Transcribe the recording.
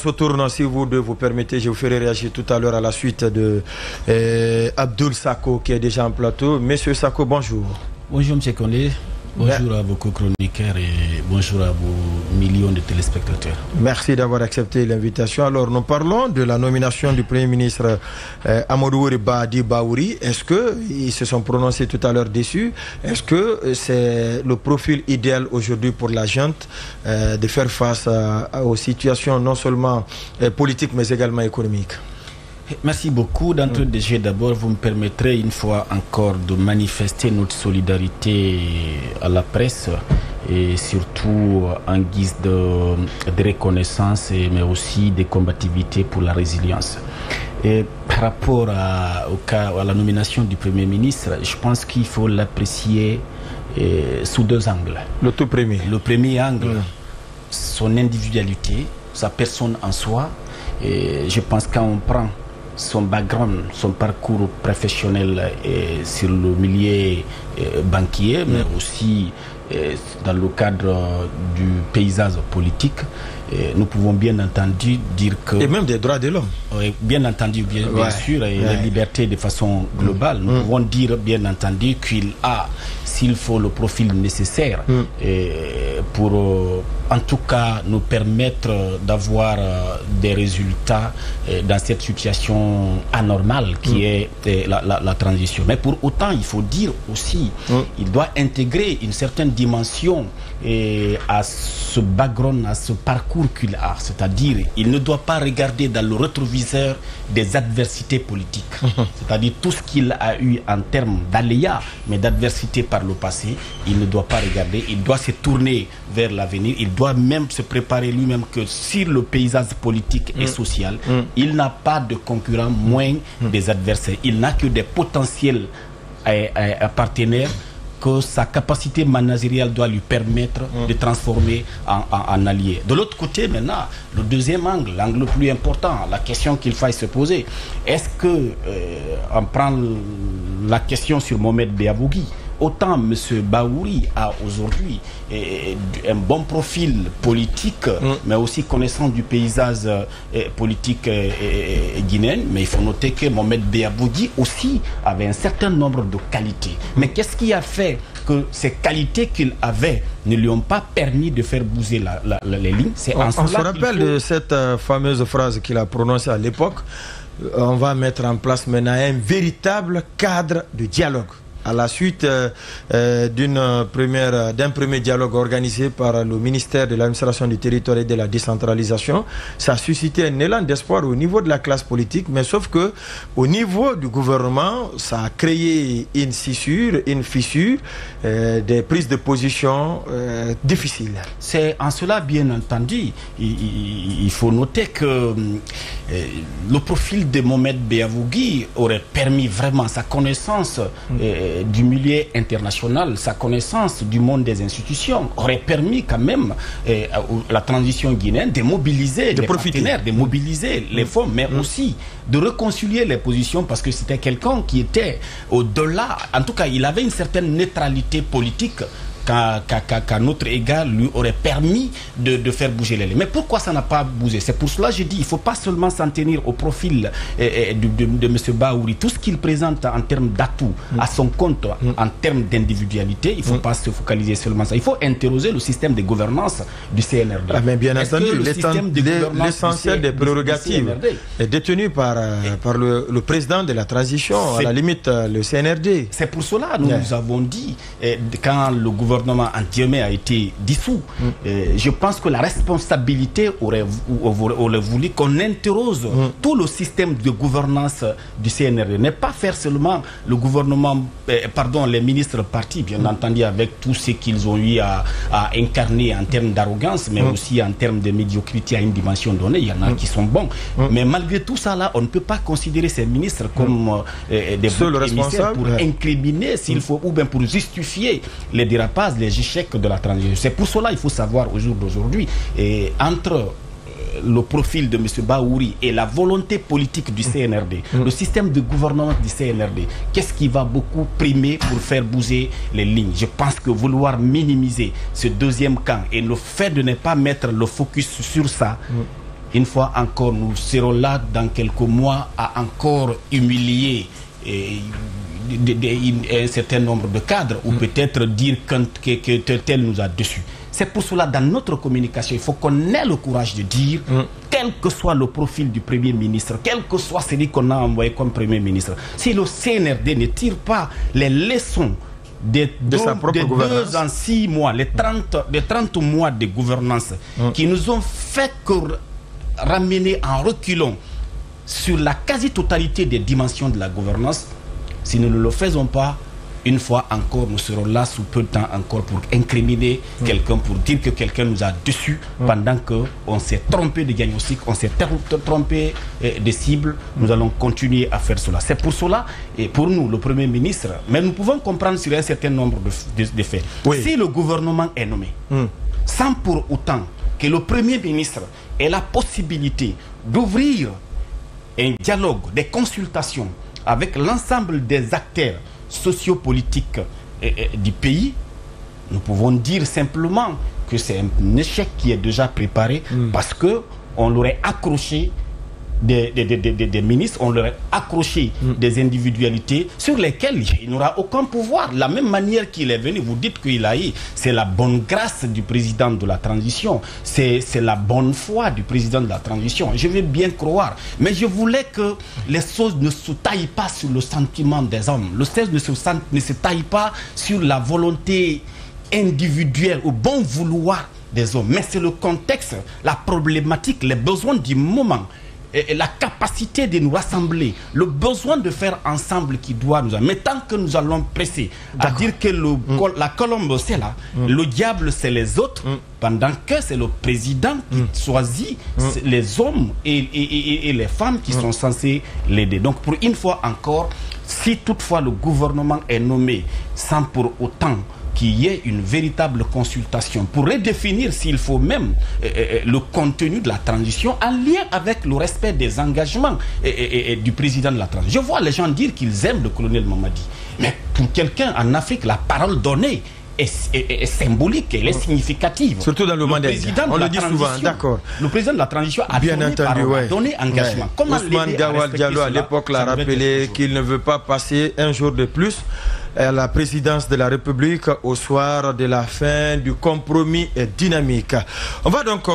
se tourne, si vous deux vous permettez, je vous ferai réagir tout à l'heure à la suite de Abdoul Sako qui est déjà en plateau. Monsieur Sako, bonjour. Bonjour M. Kondé, bonjour à vos co-chroniqueurs et bonjour à vos millions de téléspectateurs. Merci d'avoir accepté l'invitation. Alors nous parlons de la nomination du Premier ministre Amadou Badi Baouri. Est-ce qu'ils se sont prononcés tout à l'heure dessus? Est-ce que c'est le profil idéal aujourd'hui pour la junte de faire face aux situations non seulement politiques mais également économiques? Merci beaucoup. D'entrée de jeu, d'abord, vous me permettrez une fois encore de manifester notre solidarité à la presse et surtout en guise de reconnaissance mais aussi de combativité pour la résilience. Et par rapport à la nomination du Premier ministre, je pense qu'il faut l'apprécier sous deux angles. Le tout premier. Le premier angle, son individualité, sa personne en soi. Et je pense quand on prend son background, son parcours professionnel sur le milieu banquier, mais aussi dans le cadre du paysage politique, nous pouvons bien entendu dire que... Et même des droits de l'homme. Bien entendu, bien sûr, et les libertés de façon globale. Nous pouvons dire bien entendu qu'il a, s'il faut, le profil nécessaire pour, en tout cas, nous permettre d'avoir des résultats dans cette situation anormale qui est la transition. Mais pour autant, il faut dire aussi, il doit intégrer une certaine dimension à ce background, à ce parcours qu'il a. C'est-à-dire, il ne doit pas regarder dans le rétroviseur des adversités politiques. C'est-à-dire tout ce qu'il a eu en termes d'aléas, mais d'adversité par le passé, il ne doit pas regarder. Il doit se tourner vers l'avenir. Il doit même se préparer lui-même que sur le paysage politique et social, il n'a pas de concurrents moins des adversaires. Il n'a que des potentiels partenaires que sa capacité managériale doit lui permettre de transformer en allié. De l'autre côté, maintenant, le deuxième angle, l'angle le plus important, la question qu'il faille se poser, est-ce que, on prend la question sur Mohamed Beavogui, autant M. Baouri a aujourd'hui un bon profil politique, mais aussi connaissant du paysage politique guinéen. Mais il faut noter que Mohamed Beavogui aussi avait un certain nombre de qualités. Mais qu'est-ce qui a fait que ces qualités qu'il avait ne lui ont pas permis de faire bouger les lignes? On se rappelle de cette fameuse phrase qu'il a prononcée à l'époque. On va mettre en place maintenant un véritable cadre de dialogue. À la suite d'un premier dialogue organisé par le ministère de l'administration du territoire et de la décentralisation, ça a suscité un élan d'espoir au niveau de la classe politique, mais sauf que au niveau du gouvernement, ça a créé une scissure, une fissure, des prises de position difficiles. C'est en cela, bien entendu, il faut noter que le profil de Mohamed Beavogui aurait permis vraiment sa connaissance du milieu international, sa connaissance du monde des institutions aurait permis quand même la transition guinéenne de mobiliser les partenaires, de mobiliser les fonds, mais aussi de réconcilier les positions, parce que c'était quelqu'un qui était au-delà, en tout cas il avait une certaine neutralité politique qu'à notre égard lui aurait permis de faire bouger les lignes. Mais pourquoi ça n'a pas bougé? C'est pour cela que je dis il ne faut pas seulement s'en tenir au profil de M. Baouri. Tout ce qu'il présente en termes d'atouts à son compte, en termes d'individualité, il ne faut pas se focaliser seulement ça. Il faut interroger le système de gouvernance du CNRD. Ah, mais bien entendu, l'essentiel des prérogatives est détenu par le président de la transition, à la limite le CNRD. C'est pour cela que nous avons dit, quand le gouvernement entièrement a été dissous, je pense que la responsabilité aurait voulu qu'on interroge tout le système de gouvernance du CNRD. Ne pas faire seulement le gouvernement, les ministres partis, bien entendu, avec tout ce qu'ils ont eu à incarner en termes d'arrogance, mais aussi en termes de médiocrité à une dimension donnée. Il y en a qui sont bons. Mais malgré tout ça, là, on ne peut pas considérer ces ministres comme des bons émissaires pour incriminer, s'il faut, ou bien pour justifier les dérapages, les échecs de la transition. C'est pour cela qu'il faut savoir au jour d'aujourd'hui, entre le profil de M. Baouri et la volonté politique du CNRD, le système de gouvernement du CNRD, qu'est-ce qui va beaucoup primer pour faire bouger les lignes? Je pense que vouloir minimiser ce deuxième camp et le fait de ne pas mettre le focus sur ça, une fois encore, nous serons là dans quelques mois à encore humilier un certain nombre de cadres ou peut-être dire que tel nous a déçus. C'est pour cela, dans notre communication, il faut qu'on ait le courage de dire, quel que soit le profil du Premier ministre, quel que soit celui qu'on a envoyé comme Premier ministre, si le CNRD ne tire pas les leçons de sa propre gouvernance, 2 ans, 6 mois, les 30 mois de gouvernance qui nous ont fait ramener en reculons sur la quasi-totalité des dimensions de la gouvernance, si nous ne le faisons pas, une fois encore, nous serons là sous peu de temps encore pour incriminer quelqu'un, pour dire que quelqu'un nous a déçus pendant qu'on s'est trompé de diagnostic, on s'est trompé de cible. Nous allons continuer à faire cela. C'est pour cela, et pour nous, le Premier ministre, mais nous pouvons comprendre sur un certain nombre de faits. Oui. Si le gouvernement est nommé, sans pour autant que le Premier ministre ait la possibilité d'ouvrir un dialogue, des consultations avec l'ensemble des acteurs sociopolitiques du pays, nous pouvons dire simplement que c'est un échec qui est déjà préparé parce qu'on l'aurait accroché des ministres, on leur a accroché des individualités sur lesquelles il n'aura aucun pouvoir. La même manière qu'il est venu, vous dites qu'il a eu, c'est la bonne grâce du président de la transition, c'est la bonne foi du président de la transition. Je veux bien croire, mais je voulais que les choses ne se taillent pas sur le sentiment des hommes. Le choses ne se taille pas sur la volonté individuelle, au bon vouloir des hommes. Mais c'est le contexte, la problématique, les besoins du moment, et la capacité de nous rassembler, le besoin de faire ensemble qui doit nous amener. Mais tant que nous allons presser à dire que la colombe c'est là, le diable c'est les autres, pendant que c'est le président qui choisit les hommes et les femmes qui sont censés l'aider. Donc pour une fois encore, si toutefois le gouvernement est nommé sans pour autant qu'il y ait une véritable consultation pour redéfinir s'il faut même le contenu de la transition en lien avec le respect des engagements du président de la transition. Je vois les gens dire qu'ils aiment le colonel Mamadi, mais pour quelqu'un en Afrique, la parole donnée est symbolique, elle est significative. Surtout dans le Mandela. On le dit souvent, d'accord. Le président de la transition a donné engagement. Ousmane Gawal Diallo à l'époque l'a rappelé qu'il ne veut pas passer un jour de plus à la présidence de la République au soir de la fin du compromis dynamique. On va donc